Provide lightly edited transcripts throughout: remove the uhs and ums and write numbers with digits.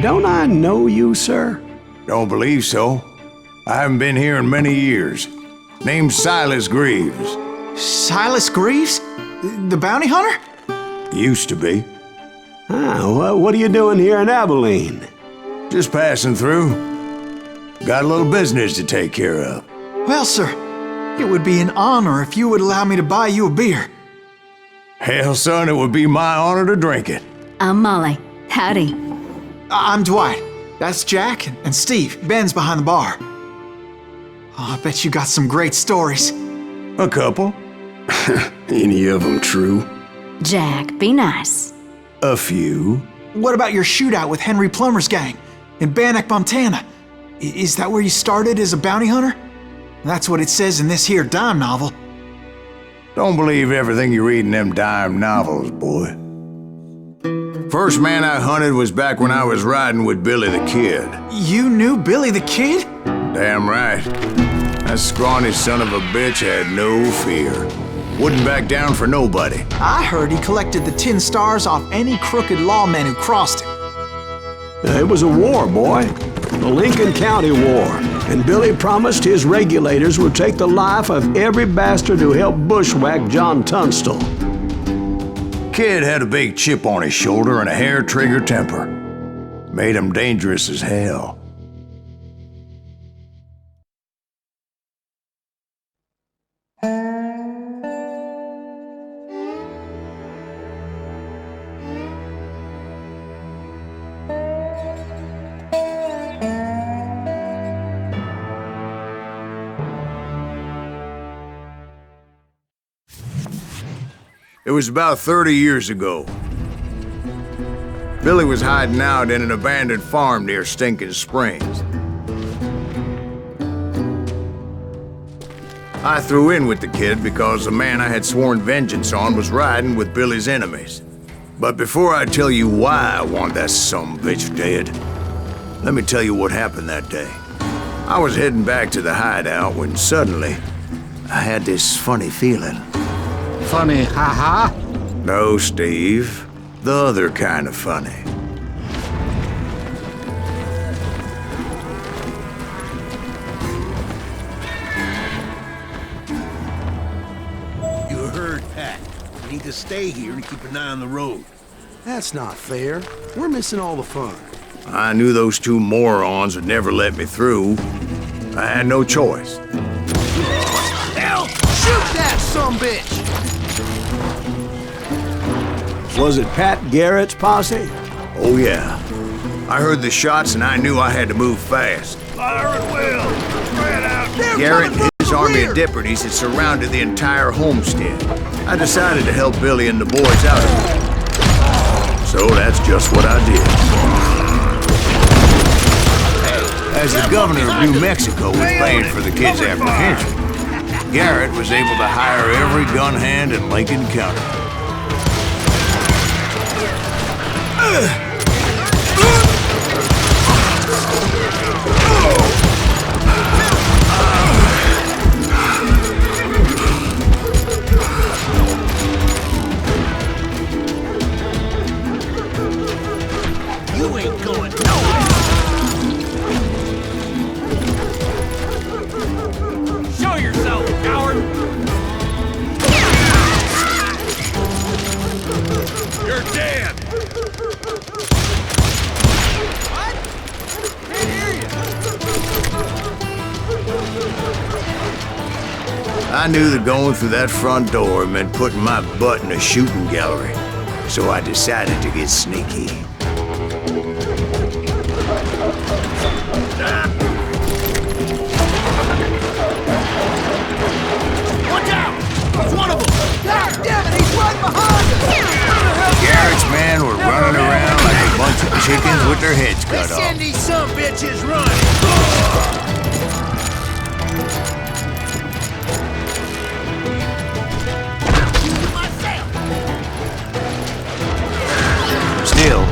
don't I know you, sir? Don't believe so. I haven't been here in many years. Name's Silas Greaves. Silas Greaves? The bounty hunter? Used to be. What are you doing here in Abilene? Just passing through. Got a little business to take care of. Well, sir, it would be an honor if you would allow me to buy you a beer. Hell, son, it would be my honor to drink it. I'm Molly. Howdy. I'm Dwight. That's Jack and Steve. Ben's behind the bar. Oh, I bet you got some great stories. A couple. Any of them true? Jack, be nice. A few. What about your shootout with Henry Plummer's gang in Bannock, Montana? Is that where you started as a bounty hunter? That's what it says in this here dime novel. Don't believe everything you read in them dime novels, boy. First man I hunted was back when I was riding with Billy the Kid. You knew Billy the Kid? Damn right. That scrawny son of a bitch had no fear. Wouldn't back down for nobody. I heard he collected the 10 stars off any crooked lawman who crossed him. It was a war, boy. The Lincoln County War. And Billy promised his regulators would take the life of every bastard who helped bushwhack John Tunstall. Kid had a big chip on his shoulder and a hair-trigger temper. Made him dangerous as hell. It was about 30 years ago. Billy was hiding out in an abandoned farm near Stinking Springs. I threw in with the kid because the man I had sworn vengeance on was riding with Billy's enemies. But before I tell you why I want that sumbitch dead, let me tell you what happened that day. I was heading back to the hideout when suddenly I had this funny feeling. Funny, haha? No, Steve. The other kind of funny. You heard Pat. We need to stay here and keep an eye on the road. That's not fair. We're missing all the fun. I knew those two morons would never let me through. I had no choice. Hell! Shoot that sumbitch! Was it Pat Garrett's posse? Oh, yeah. I heard the shots and I knew I had to move fast. Fire at will! Spread out! Garrett and his army of deputies had surrounded the entire homestead. I decided to help Billy and the boys out of it. So that's just what I did. As the governor of New Mexico was paying for the kid's apprehension, Garrett was able to hire every gun hand in Lincoln County. You ain't going nowhere! Show yourself, coward! You're dead! What? Can't hear you! I knew that going through that front door meant putting my butt in a shooting gallery, so I decided to get sneaky. Watch out! There's one of them! God damn it, he's right behind us! Garrett's men were running around like a bunch of chickens with their heads cut off. Send these sumbitches running! Still,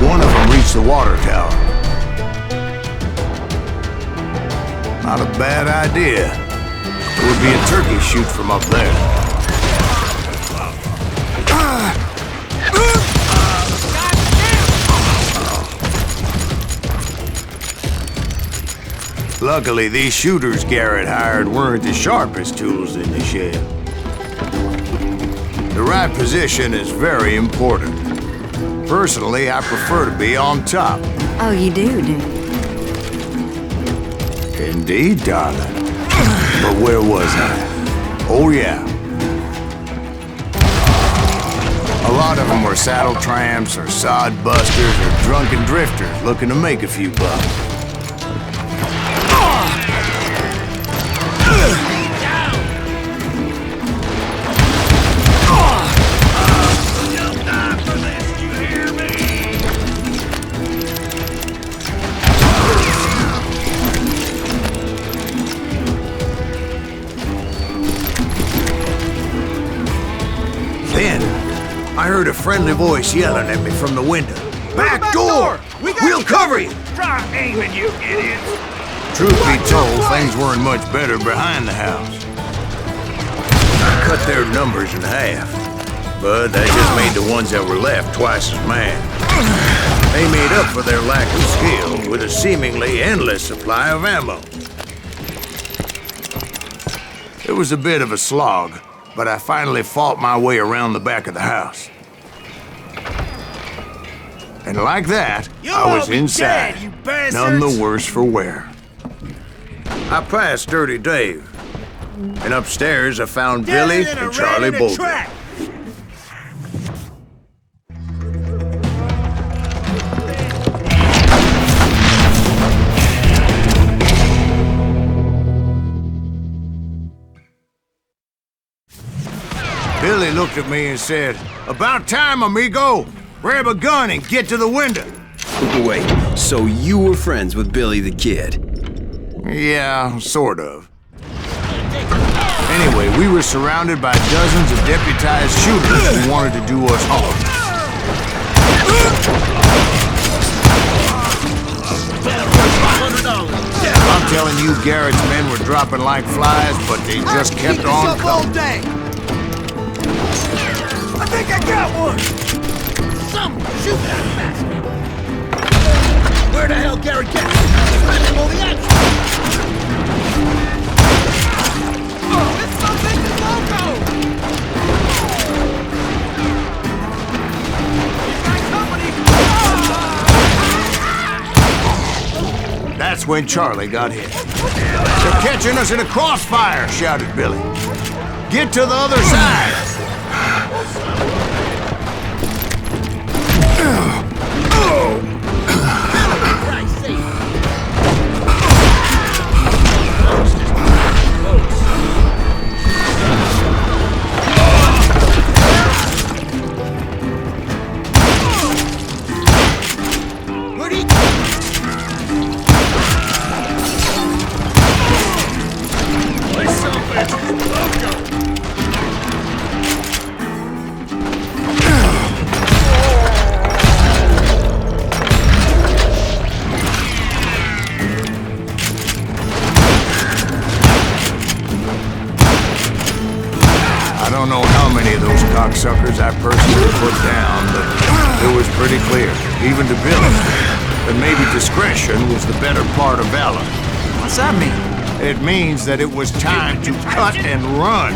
one of them reached the water tower. Not a bad idea. It would be a turkey shoot from up there. Luckily, these shooters Garrett hired weren't the sharpest tools in the shed. The right position is very important. Personally, I prefer to be on top. Oh, you do, do you? Indeed, darling. But where was I? Oh, yeah. A lot of them were saddle tramps or sod busters or drunken drifters looking to make a few bucks. Then, I heard a friendly voice yelling at me from the window. Back door! We'll cover you! Try aiming, you idiots! Truth be told, things weren't much better behind the house. I cut their numbers in half, but that just made the ones that were left twice as mad. They made up for their lack of skill with a seemingly endless supply of ammo. It was a bit of a slog, but I finally fought my way around the back of the house. And like that, I was inside, none the worse for wear. I passed Dirty Dave, and upstairs I found Billy and Charlie Bolton. Billy looked at me and said, "About time, amigo. Grab a gun and get to the window." Wait, so you were friends with Billy the Kid? Yeah, sort of. Anyway, we were surrounded by dozens of deputized shooters who wanted to do us harm. I'm telling you, Garrett's men were dropping like flies, but they just kept on coming. I think I got one! Someone shoot that bastard! Where the hell Garrett gets it? Let's roll the action! This something is loco! He's got company! That's when Charlie got hit. "They're catching us in a crossfire," shouted Billy. "Get to the other side!" I don't know how many of those cocksuckers I personally put down, but it was pretty clear, even to Billy, that maybe discretion was the better part of valor. What's that mean? It means that it was time to cut and run.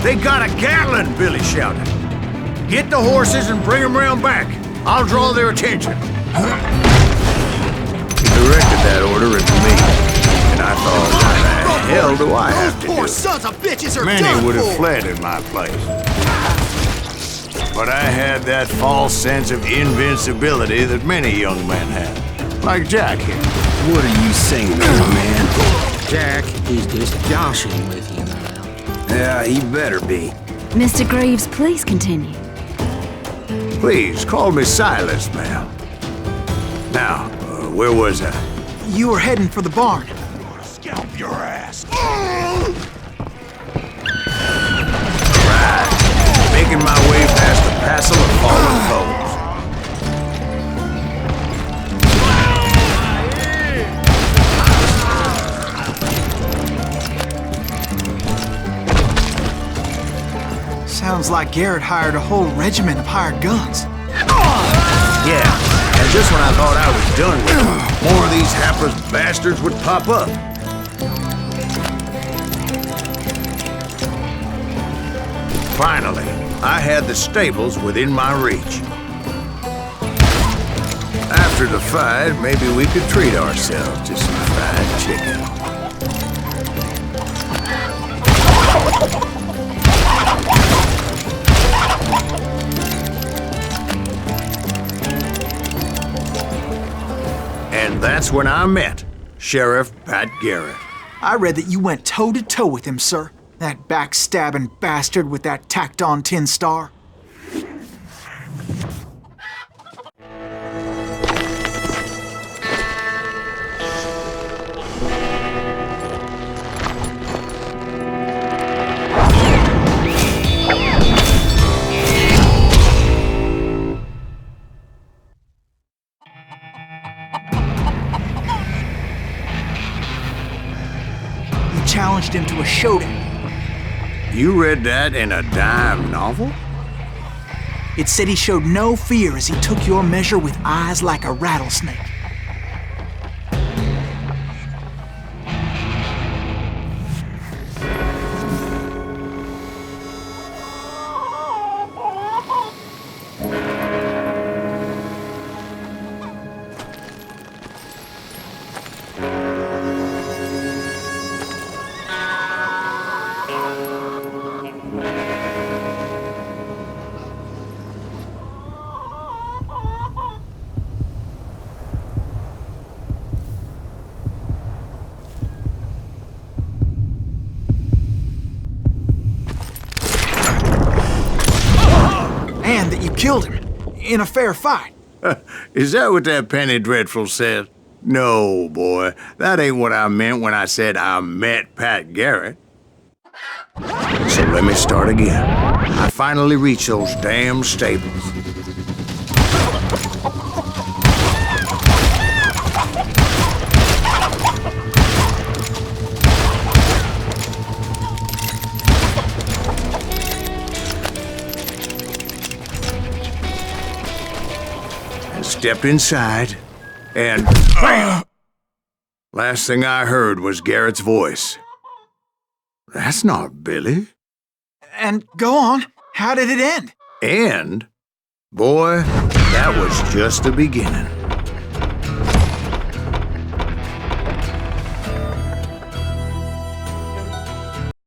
"They got a Gatling!" Billy shouted. "Get the horses and bring them round back. I'll draw their attention." He directed that order at me, and I thought, what the hell do I have to Poor do? sons of bitches are Many done would have for. fled in my place. But I had that false sense of invincibility that many young men have. Like Jack here. What are you saying, old man? Jack, he's just joshing with you now. Yeah, he better be. Mr. Greaves, please continue. Please, call me Silas, ma'am. Now, where was I? You were heading for the barn. Scalp your ass! Right. Making my way past the passel of fallen foes. Sounds like Garrett hired a whole regiment of hired guns. Yeah, and just when I thought I was done with them, more of these hapless bastards would pop up. Finally, I had the stables within my reach. After the fight, maybe we could treat ourselves to some fried chicken. And that's when I met Sheriff Pat Garrett. I read that you went toe-to-toe with him, sir. That backstabbing bastard with that tacked-on tin star. You challenged him to a showdown. You read that in a dime novel? It said he showed no fear as he took your measure with eyes like a rattlesnake. And that you killed him in a fair fight. Is that what that Penny Dreadful said? No, boy. That ain't what I meant when I said I met Pat Garrett. So let me start again. I finally reached those damn stables. Stepped inside, and last thing I heard was Garrett's voice. That's not Billy. And go on, how did it end? And, boy, that was just the beginning.